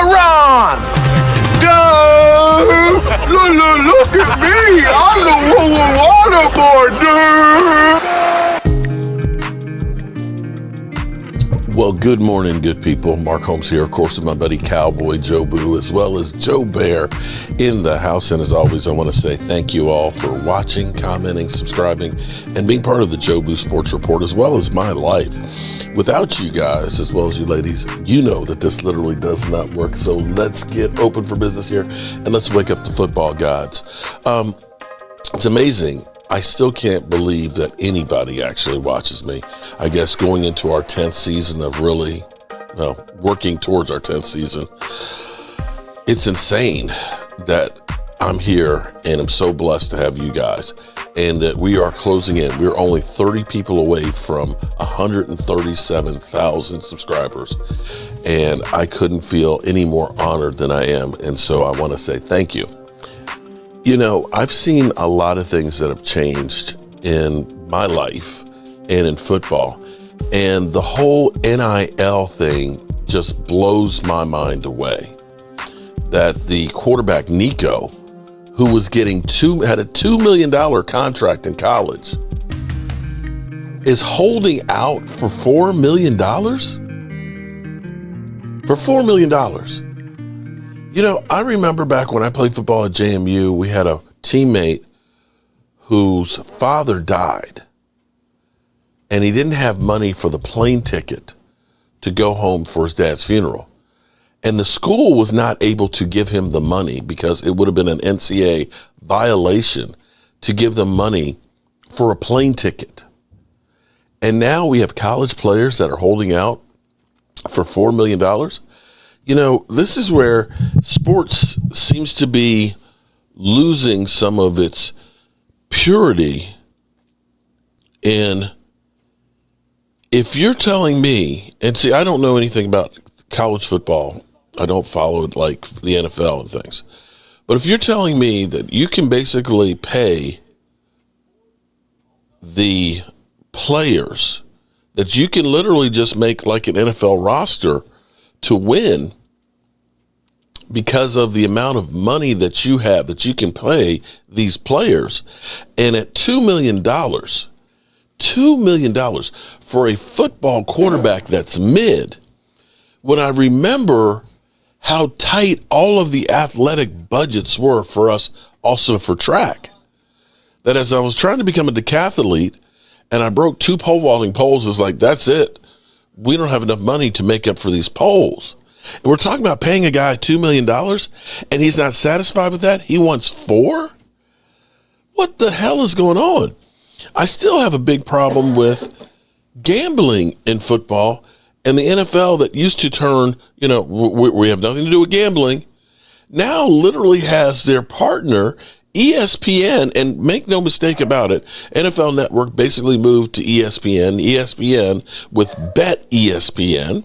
moron! Dude! Look at me! I'm the waterboard, dude! Well, good morning, good people. Mark Holmes here, of course, with my buddy Cowboy Joe Boo, as well as Joe Bear in the house. And as always, I want to say thank you all for watching, commenting, subscribing, and being part of the Joe Boo Sports Report, as well as my life. Without you guys, as well as you ladies, you know that this literally does not work. So let's get open for business here, and let's wake up the football gods. It's amazing. I still can't believe that anybody actually watches me. I guess going into our 10th season of working towards our 10th season, it's insane that I'm here and I'm so blessed to have you guys, and that we are closing in. We're only 30 people away from 137,000 subscribers, and I couldn't feel any more honored than I am. And so I want to say thank you. You know, I've seen a lot of things that have changed in my life and in football, and the whole NIL thing just blows my mind away. That the quarterback Nico, who was getting had a $2 million contract in college, is holding out for $4 million? For $4 million. You know, I remember back when I played football at JMU, we had a teammate whose father died, and he didn't have money for the plane ticket to go home for his dad's funeral. And the school was not able to give him the money because it would have been an NCAA violation to give them money for a plane ticket. And now we have college players that are holding out for $4 million. You know, this is where sports seems to be losing some of its purity. And if you're telling me, and see, I don't know anything about college football. I don't follow it like the NFL and things. But if you're telling me that you can basically pay the players, that you can literally just make like an NFL roster to win because of the amount of money that you have, that you can pay these players, and at $2 million for a football quarterback that's mid, when I remember how tight all of the athletic budgets were for us also for track, that as I was trying to become a decathlete and I broke 2 pole vaulting poles, it was like, that's it. We don't have enough money to make up for these poles. And we're talking about paying a guy $2 million and he's not satisfied with that. He wants $4 million. What the hell is going on? I still have a big problem with gambling in football, and the NFL that used to turn, you know, we have nothing to do with gambling, now literally has their partner ESPN, and make no mistake about it, NFL Network basically moved to ESPN with Bet ESPN,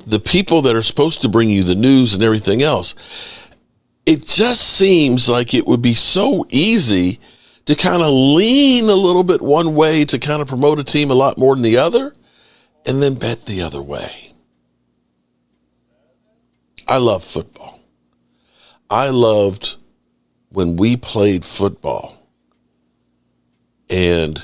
the people that are supposed to bring you the news and everything else. It just seems like it would be so easy to kind of lean a little bit one way to kind of promote a team a lot more than the other, and then bet the other way. I love football. I loved when we played football, and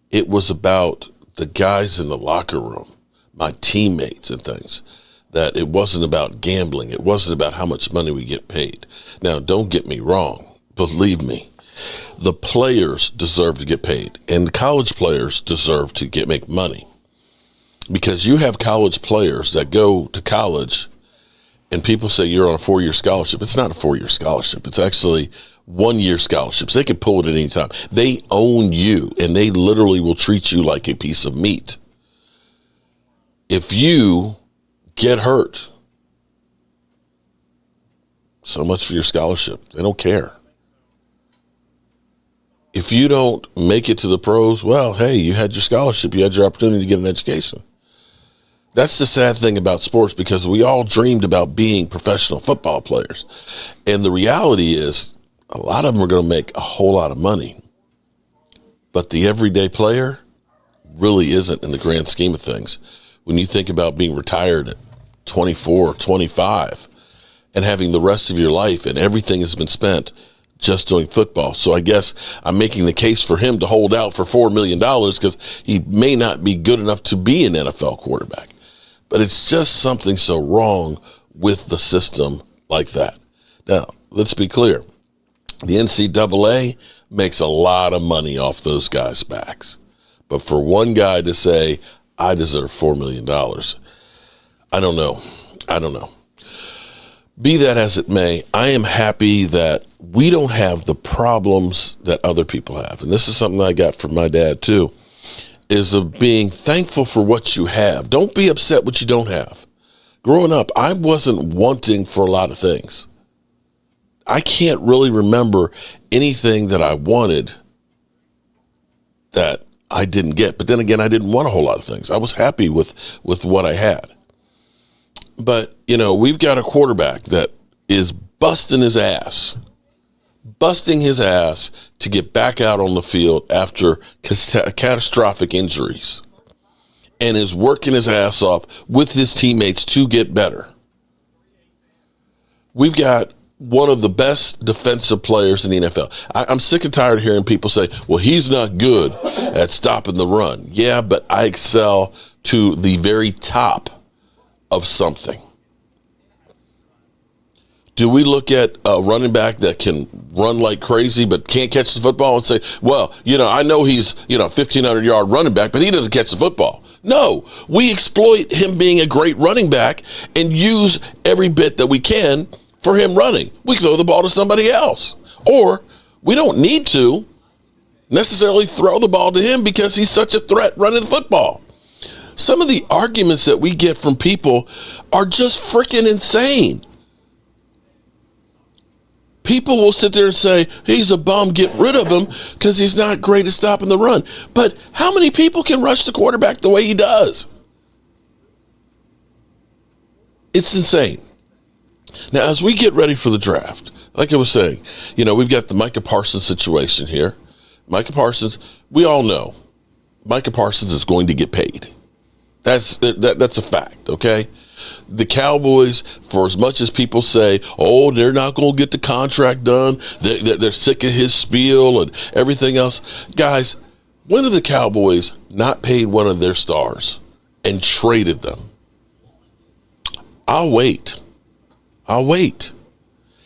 it was about the guys in the locker room, my teammates and things, that it wasn't about gambling. It wasn't about how much money we get paid. Now, don't get me wrong. Believe me, the players deserve to get paid, and the college players deserve to make money, because you have college players that go to college and people say you're on a 4-year scholarship. It's not a 4-year scholarship. It's actually 1-year scholarships. They can pull it at any time. They own you, and they literally will treat you like a piece of meat. If you get hurt, so much for your scholarship. They don't care. If you don't make it to the pros, well, hey, you had your scholarship. You had your opportunity to get an education. That's the sad thing about sports, because we all dreamed about being professional football players. And the reality is a lot of them are going to make a whole lot of money. But the everyday player, really isn't in the grand scheme of things. When you think about being retired at 24, 25, and having the rest of your life and everything has been spent just doing football. So I guess I'm making the case for him to hold out for $4 million because he may not be good enough to be an NFL quarterback. But it's just something so wrong with the system like that. Now, let's be clear. The NCAA makes a lot of money off those guys' backs. But for one guy to say, I deserve $4 million, I don't know. Be that as it may, I am happy that we don't have the problems that other people have. And this is something I got from my dad too, is of being thankful for what you have. Don't be upset what you don't have. Growing up, I wasn't wanting for a lot of things. I can't really remember anything that I wanted that I didn't get. But then again, I didn't want a whole lot of things. I was happy with what I had. But, we've got a quarterback that is busting his ass to get back out on the field after catastrophic injuries and is working his ass off with his teammates to get better. We've got one of the best defensive players in the NFL. I'm sick and tired of hearing people say, well, he's not good at stopping the run. Yeah, but I excel to the very top of something. Do we look at a running back that can run like crazy but can't catch the football and say, well, I know he's, 1,500-yard running back, but he doesn't catch the football? No, we exploit him being a great running back and use every bit that we can for him running. We throw the ball to somebody else. Or we don't need to necessarily throw the ball to him because he's such a threat running the football. Some of the arguments that we get from people are just freaking insane. People will sit there and say, he's a bum, get rid of him because he's not great at stopping the run. But how many people can rush the quarterback the way he does? It's insane. Now, as we get ready for the draft, like I was saying, we've got the Micah Parsons situation here. Micah Parsons, we all know Micah Parsons is going to get paid. That's a fact, okay? The Cowboys, for as much as people say, oh, they're not going to get the contract done, they're sick of his spiel and everything else. Guys, when have the Cowboys not paid one of their stars and traded them? I'll wait.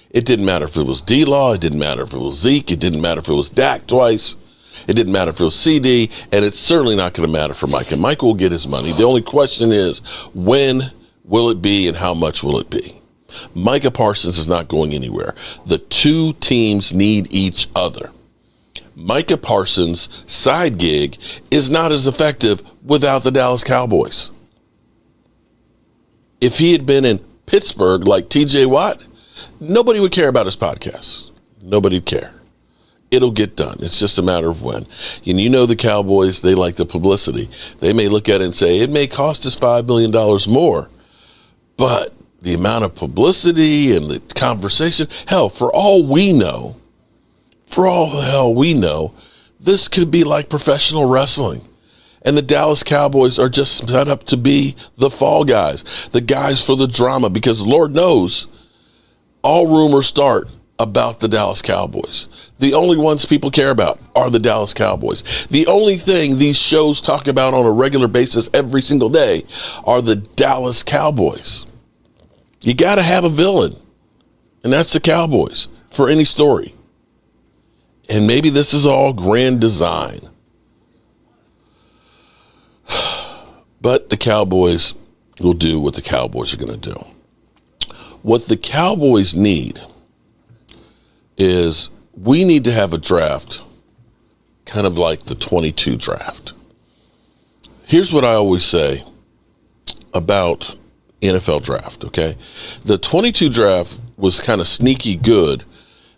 It didn't matter if it was D-Law. It didn't matter if it was Zeke. It didn't matter if it was Dak twice. It didn't matter if it was CD. And it's certainly not going to matter for Micah. Micah will get his money. The only question is, when will it be and how much will it be? Micah Parsons is not going anywhere. The two teams need each other. Micah Parsons' side gig is not as effective without the Dallas Cowboys. If he had been in Pittsburgh like TJ Watt, nobody would care about his podcast. Nobody would care. It'll get done. It's just a matter of when. And the Cowboys, they like the publicity. They may look at it and say, it may cost us $5 million more. But the amount of publicity and the conversation, hell, for all the hell we know, this could be like professional wrestling. And the Dallas Cowboys are just set up to be the fall guys, the guys for the drama, because Lord knows all rumors start about the Dallas Cowboys. The only ones people care about are the Dallas Cowboys. The only thing these shows talk about on a regular basis every single day are the Dallas Cowboys. You got to have a villain, and that's the Cowboys for any story. And maybe this is all grand design. But the Cowboys will do what the Cowboys are going to do. What the Cowboys need is we need to have a draft kind of like the 22 draft. Here's what I always say about NFL draft, okay? The 22 draft was kind of sneaky good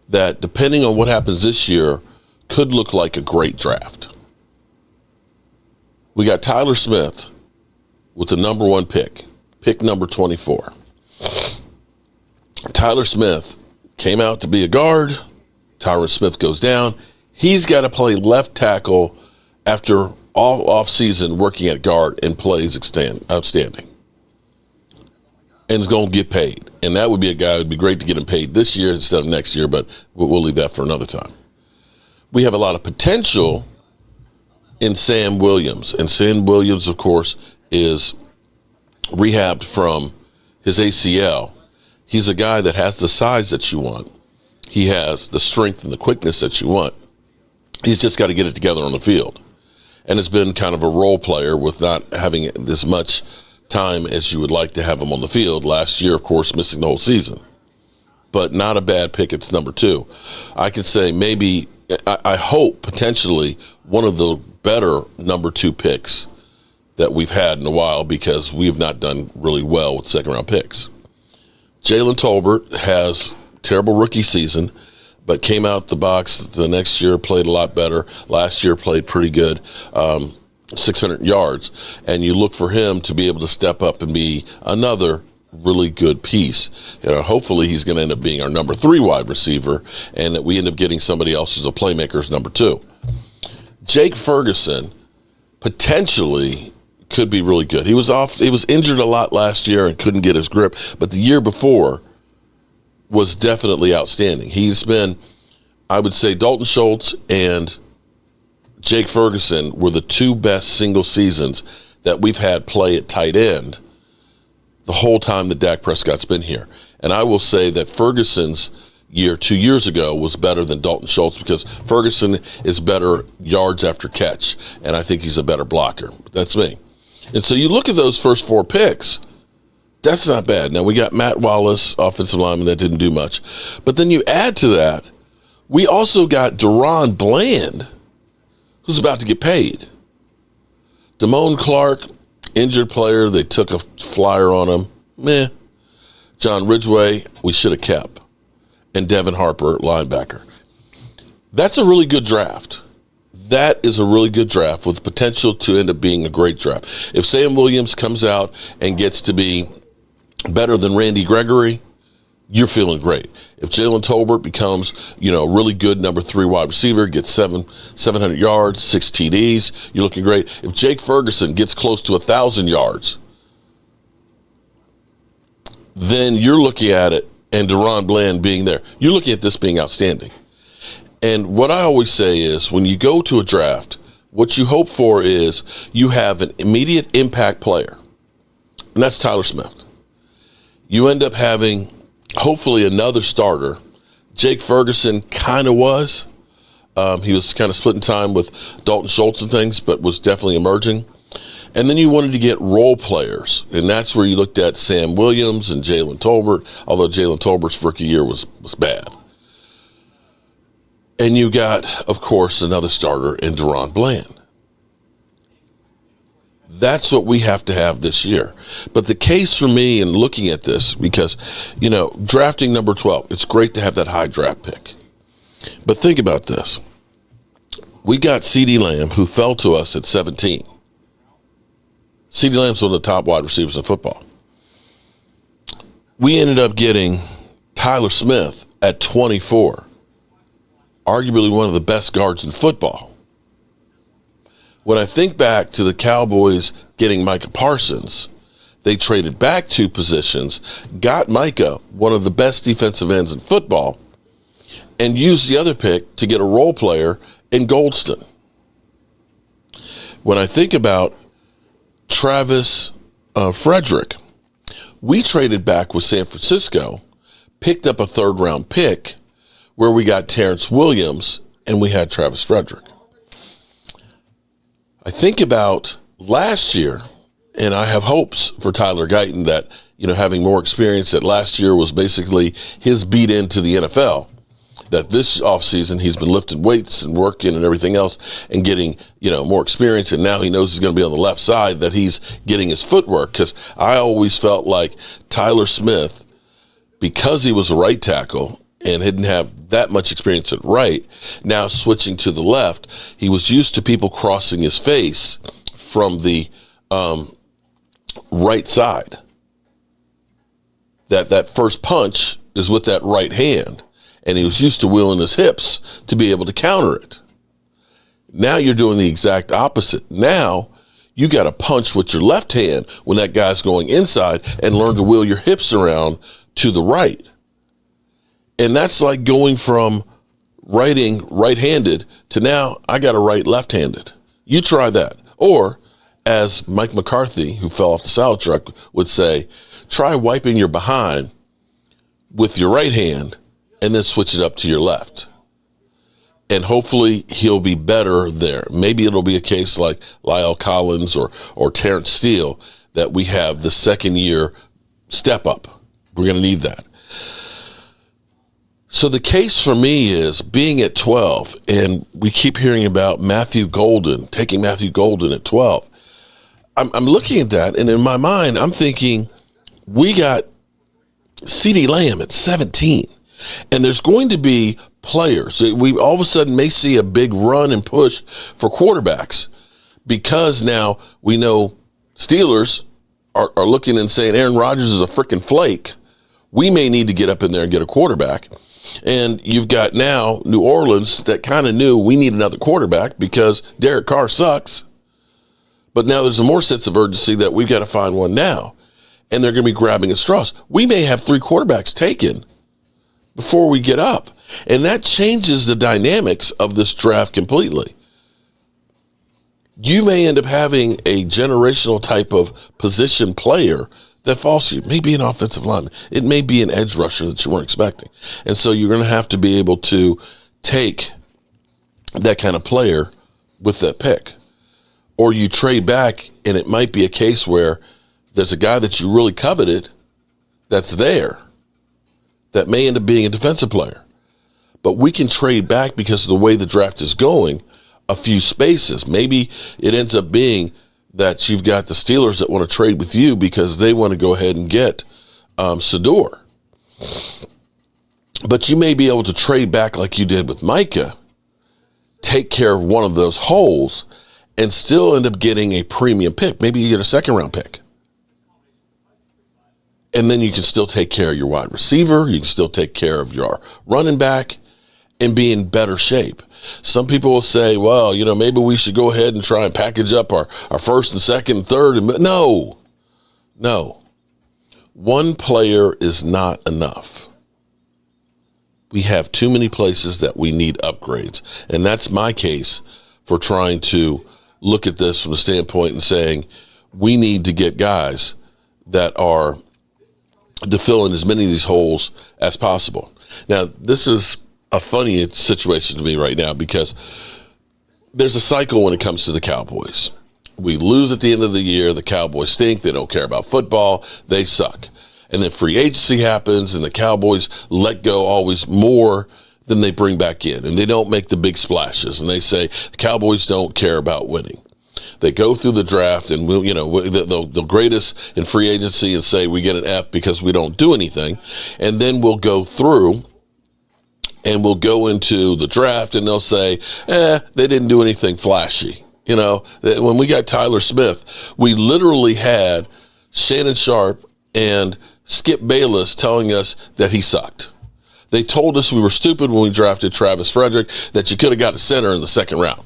that, depending on what happens this year, could look like a great draft. We got Tyler Smith with the number 1 pick number 24. Tyler Smith came out to be a guard. Tyron Smith goes down. He's got to play left tackle after all off season working at guard and plays outstanding. And is going to get paid. And that would be a guy who would be great to get him paid this year instead of next year, but we'll leave that for another time. We have a lot of potential in Sam Williams. And Sam Williams, of course, is rehabbed from his ACL. He's a guy that has the size that you want. He has the strength and the quickness that you want. He's just got to get it together on the field. And has been kind of a role player with not having as much time as you would like to have him on the field. Last year, of course, missing the whole season. But not a bad pick. It's number 2. I could say maybe, I hope, potentially one of the better number 2 picks that we've had in a while, because we have not done really well with second-round picks. Jalen Tolbert has terrible rookie season, but came out the box the next year, played a lot better. Last year played pretty good, 600 yards. And you look for him to be able to step up and be another really good piece. Hopefully he's going to end up being our number 3 wide receiver, and that we end up getting somebody else who's a playmaker as number 2. Jake Ferguson potentially could be really good. He was injured a lot last year and couldn't get his grip, but the year before was definitely outstanding. He's been, I would say, Dalton Schultz and Jake Ferguson were the 2 best single seasons that we've had play at tight end the whole time that Dak Prescott's been here. And I will say that Ferguson's year 2 years ago was better than Dalton Schultz, because Ferguson is better yards after catch, and I think he's a better blocker. That's me. And so you look at those first 4 picks, that's not bad. Now, we got Matt Wallace, offensive lineman, that didn't do much. But then you add to that, we also got Deron Bland, who's about to get paid. Damone Clark, injured player. They took a flyer on him. Meh. John Ridgeway, we should have kept. And Devin Harper, linebacker. That's a really good draft. That is a really good draft with potential to end up being a great draft. If Sam Williams comes out and gets to be better than Randy Gregory, you're feeling great. If Jalen Tolbert becomes, a really good number 3 wide receiver, gets 700 yards, 6 TDs, you're looking great. If Jake Ferguson gets close to 1,000 yards, then you're looking at it, and Deron Bland being there, you're looking at this being outstanding. And what I always say is, when you go to a draft, what you hope for is you have an immediate impact player, and that's Tyler Smith. You end up having, hopefully, another starter. Jake Ferguson kind of was. He was kind of splitting time with Dalton Schultz and things, but was definitely emerging. And then you wanted to get role players, and that's where you looked at Sam Williams and Jalen Tolbert, although Jalen Tolbert's rookie year was bad. And you got, of course, another starter in Deron Bland. That's what we have to have this year. But the case for me in looking at this, because, drafting number 12, it's great to have that high draft pick. But think about this. We got CeeDee Lamb, who fell to us at 17. CeeDee Lamb's one of the top wide receivers in football. We ended up getting Tyler Smith at 24. Arguably one of the best guards in football. When I think back to the Cowboys getting Micah Parsons, they traded back 2 positions, got Micah, one of the best defensive ends in football, and used the other pick to get a role player in Goldston. When I think about Travis Frederick, we traded back with San Francisco, picked up a 3rd-round pick, where we got Terrence Williams, and we had Travis Frederick. I think about last year, and I have hopes for Tyler Guyton that, having more experience, that last year was basically his beat into the NFL, that this offseason he's been lifting weights and working and everything else and getting, more experience, and now he knows he's going to be on the left side, that he's getting his footwork, because I always felt like Tyler Smith, because he was a right tackle, and didn't have that much experience at right, now switching to the left, he was used to people crossing his face from the right side. That first punch is with that right hand, and he was used to wheeling his hips to be able to counter it. Now you're doing the exact opposite. Now you got to punch with your left hand when that guy's going inside and learn to wheel your hips around to the right. And that's like going from writing right-handed to now I got to write left-handed. You try that. Or, as Mike McCarthy, who fell off the salad truck, would say, try wiping your behind with your right hand and then switch it up to your left. And hopefully he'll be better there. Maybe it'll be a case like Lyle Collins or Terrence Steele that we have the second year step up. We're going to need that. So the case for me is being at 12, and we keep hearing about Matthew Golden, taking Matthew Golden at 12. I'm looking at that, and in my mind, I'm thinking, we got CeeDee Lamb at 17, and there's going to be players. We all of a sudden may see a big run and push for quarterbacks because now we know Steelers are looking and saying Aaron Rodgers is a freaking flake. We may need to get up in there and get a quarterback. And you've got now New Orleans that kind of knew we need another quarterback because Derek Carr sucks. But now there's a more sense of urgency that we've got to find one now. And they're going to be grabbing at straws. We may have 3 quarterbacks taken before we get up. And that changes the dynamics of this draft completely. You may end up having a generational type of position player that falls to you. It may be an offensive lineman. It may be an edge rusher that you weren't expecting. And so you're going to have to be able to take that kind of player with that pick. Or you trade back, and it might be a case where there's a guy that you really coveted that's there that may end up being a defensive player. But we can trade back because of the way the draft is going a few spaces. Maybe it ends up being that you've got the Steelers that want to trade with you because they want to go ahead and get Sador. But you may be able to trade back like you did with Micah, take care of one of those holes, and still end up getting a premium pick. Maybe you get a second-round pick. And then you can still take care of your wide receiver. You can still take care of your running back and be in better shape. Some people will say, well, maybe we should go ahead and try and package up our first and second and third. No. One player is not enough. We have too many places that we need upgrades. And that's my case for trying to look at this from the standpoint and saying we need to get guys that are to fill in as many of these holes as possible. Now, this is a funny situation to me right now because there's a cycle when it comes to the Cowboys. We lose at the end of the year. The Cowboys stink. They don't care about football. They suck. And then free agency happens, and the Cowboys let go always more than they bring back in. And they don't make the big splashes. And they say the Cowboys don't care about winning. They go through the draft, and they'll grade us in free agency and say we get an F because we don't do anything. And then we'll go through and we'll go into the draft, and they'll say, they didn't do anything flashy. When we got Tyler Smith, we literally had Shannon Sharp and Skip Bayless telling us that he sucked. They told us we were stupid when we drafted Travis Frederick, that you could have got a center in the second round.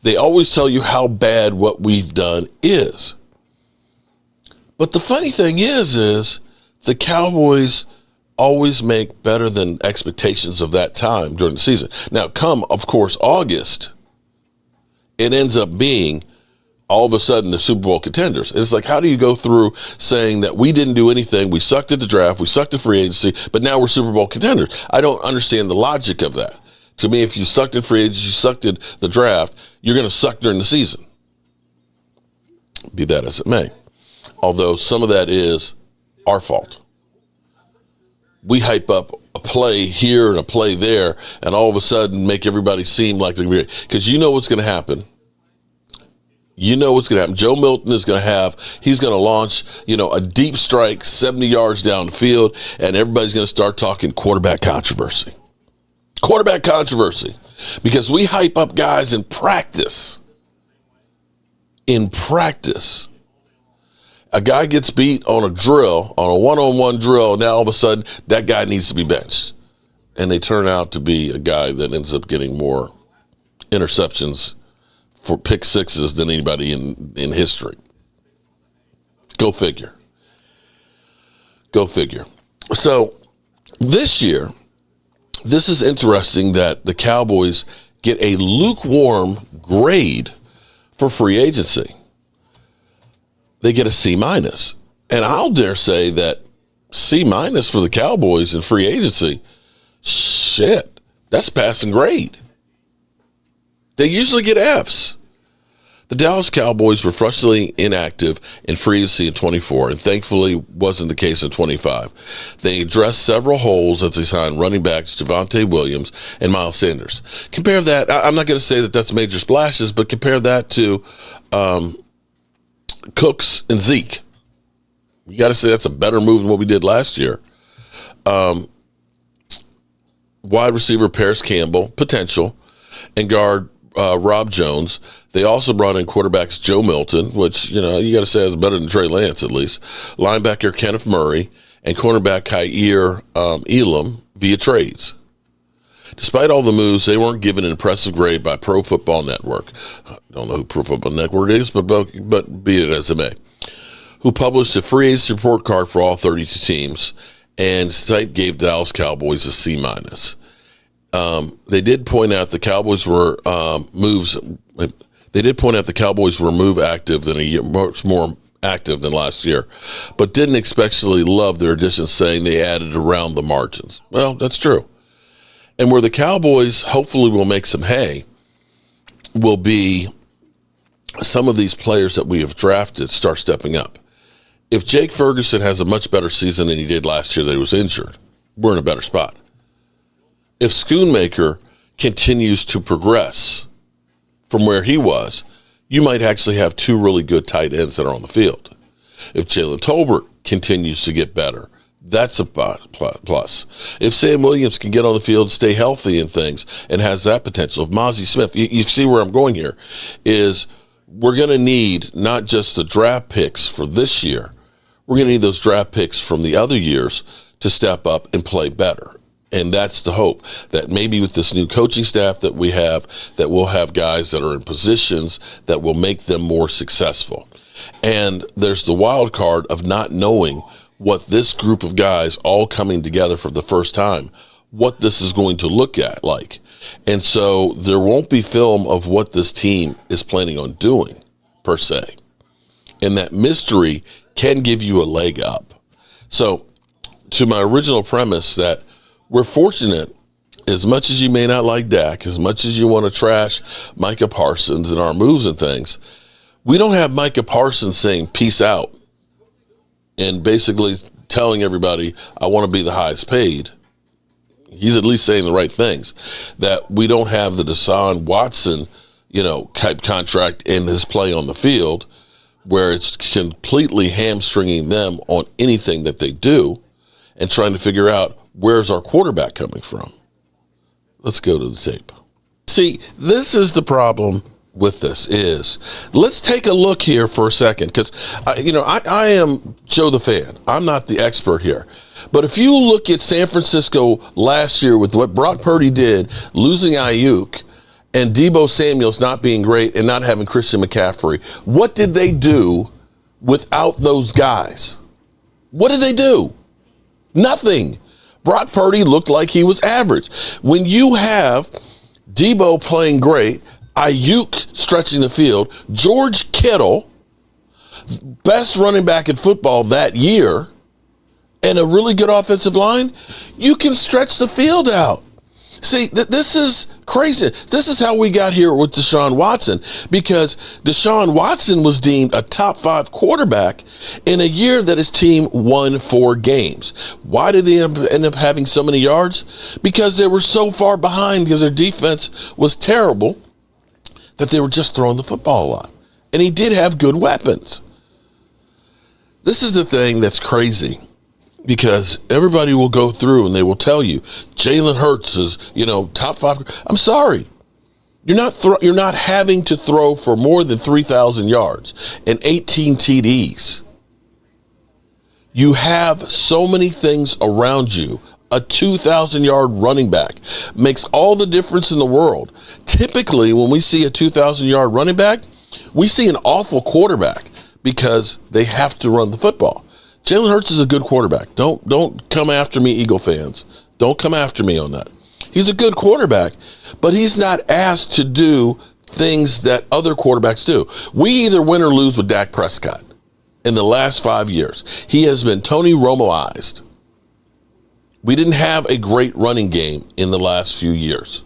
They always tell you how bad what we've done is. But the funny thing is the Cowboys always make better than expectations of that time during the season. Now, come, of course, August, it ends up being all of a sudden the Super Bowl contenders. It's like, how do you go through saying that we didn't do anything, we sucked at the draft, we sucked at free agency, but now we're Super Bowl contenders? I don't understand the logic of that. To me, if you sucked at free agency, you sucked at the draft, you're going to suck during the season. Be that as it may. Although some of that is our fault. We hype up a play here and a play there, and all of a sudden make everybody seem like they're going to be, because you know what's going to happen. You know what's going to happen. Joe Milton is going to he's going to launch, a deep strike 70 yards down the field, and everybody's going to start talking quarterback controversy. Quarterback controversy. Because we hype up guys in practice. A guy gets beat on a drill, on a one-on-one drill, and now all of a sudden that guy needs to be benched. And they turn out to be a guy that ends up getting more interceptions for pick sixes than anybody in history. Go figure. Go figure. So this year, this is interesting that the Cowboys get a lukewarm grade for free agency. They get a C-. And I'll dare say that C- for the Cowboys in free agency, shit, that's passing grade. They usually get Fs. The Dallas Cowboys were frustratingly inactive in free agency in 24, and thankfully wasn't the case in 25. They addressed several holes as they signed running backs Javonte Williams and Miles Sanders. Compare that, I'm not going to say that that's major splashes, but compare that to Cooks and Zeke. You got to say that's a better move than what we did last year. Wide receiver Paris Campbell, potential, and guard Rob Jones. They also brought in quarterbacks Joe Milton, which, you got to say is better than Trey Lance at least, linebacker Kenneth Murray, and cornerback Kaiir Elam via trades. Despite all the moves, they weren't given an impressive grade by Pro Football Network. I don't know who Pro Football Network is, but be it as it may, who published a free agency report card for all 32 teams, and site gave Dallas Cowboys a C-. They did point out the Cowboys were move active than a year, much more active than last year, but didn't especially love their additions, saying they added around the margins. Well, that's true. And where the Cowboys hopefully will make some hay will be some of these players that we have drafted start stepping up. If Jake Ferguson has a much better season than he did last year that he was injured, we're in a better spot. If Schoonmaker continues to progress from where he was, you might actually have two really good tight ends that are on the field. If Jalen Tolbert continues to get better, that's a plus. If Sam Williams can get on the field, stay healthy and things, and has that potential. If Mozzie Smith, you see where I'm going here, is we're going to need not just the draft picks for this year, we're going to need those draft picks from the other years to step up and play better. And that's the hope, that maybe with this new coaching staff that we have, that we'll have guys that are in positions that will make them more successful. And there's the wild card of not knowing what this group of guys all coming together for the first time, what this is going to look at like. And so there won't be film of what this team is planning on doing, per se. And that mystery can give you a leg up. So to my original premise that we're fortunate, as much as you may not like Dak, as much as you want to trash Micah Parsons and our moves and things, we don't have Micah Parsons saying peace out and basically telling everybody, I want to be the highest paid. He's at least saying the right things. That we don't have the Deshaun Watson, type contract in his play on the field, where it's completely hamstringing them on anything that they do and trying to figure out where's our quarterback coming from. Let's go to the tape. See, this is the problem with this is, let's take a look here for a second, because, I am Joe the fan. I'm not the expert here. But if you look at San Francisco last year with what Brock Purdy did, losing Ayuk, and Deebo Samuel's not being great and not having Christian McCaffrey, what did they do without those guys? What did they do? Nothing. Brock Purdy looked like he was average. When you have Deebo playing great, Ayuk stretching the field, George Kittle, best running back in football that year, and a really good offensive line, you can stretch the field out. See, this is crazy. This is how we got here with Deshaun Watson, because Deshaun Watson was deemed a top 5 quarterback in a year that his team won 4 games. Why did they end up having so many yards? Because they were so far behind because their defense was terrible that they were just throwing the football a lot. And he did have good weapons. This is the thing that's crazy, because everybody will go through and they will tell you Jalen Hurts is, top 5. I'm sorry. You're not having to throw for more than 3,000 yards and 18 TDs. You have so many things around you a 2,000-yard running back. Makes all the difference in the world. Typically, when we see a 2,000-yard running back, we see an awful quarterback because they have to run the football. Jalen Hurts is a good quarterback. Don't come after me, Eagle fans. Don't come after me on that. He's a good quarterback, but he's not asked to do things that other quarterbacks do. We either win or lose with Dak Prescott in the last 5 years. He has been Tony Romoized. We didn't have a great running game in the last few years.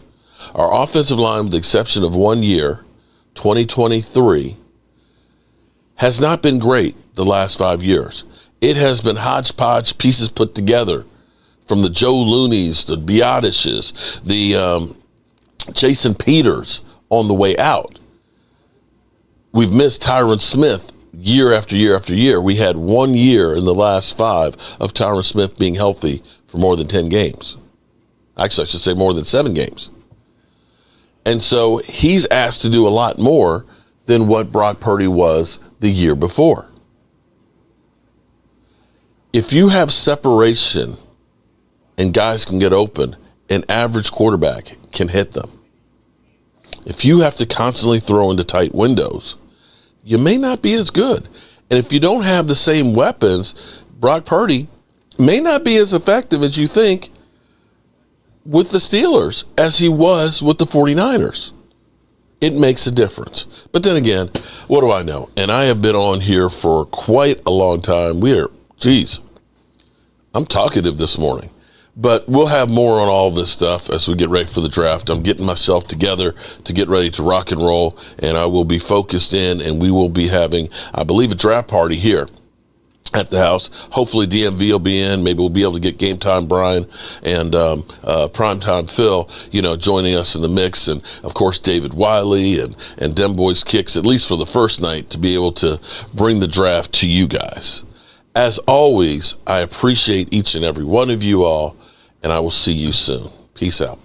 Our offensive line, with the exception of 1 year, 2023, has not been great the last 5 years. It has been hodgepodge, pieces put together from the Joe Looneys, the Biotishes, the Jason Peters on the way out. We've missed Tyron Smith year after year after year. We had 1 year in the last 5 of Tyron Smith being healthy for more than 10 games. Actually, I should say more than 7 games. And so he's asked to do a lot more than what Brock Purdy was the year before. If you have separation and guys can get open, an average quarterback can hit them. If you have to constantly throw into tight windows, you may not be as good. And if you don't have the same weapons, Brock Purdy may not be as effective as you think with the Steelers as he was with the 49ers. It makes a difference. But then again, what do I know? And I have been on here for quite a long time. I'm talkative this morning. But we'll have more on all this stuff as we get ready for the draft. I'm getting myself together to get ready to rock and roll, and I will be focused in, and we will be having, I believe, a draft party here at the house. Hopefully DMV will be in. Maybe we'll be able to get Game Time Brian and Primetime Phil, joining us in the mix. And, of course, David Wiley and Dem Boys Kicks, at least for the first night, to be able to bring the draft to you guys. As always, I appreciate each and every one of you all, and I will see you soon. Peace out.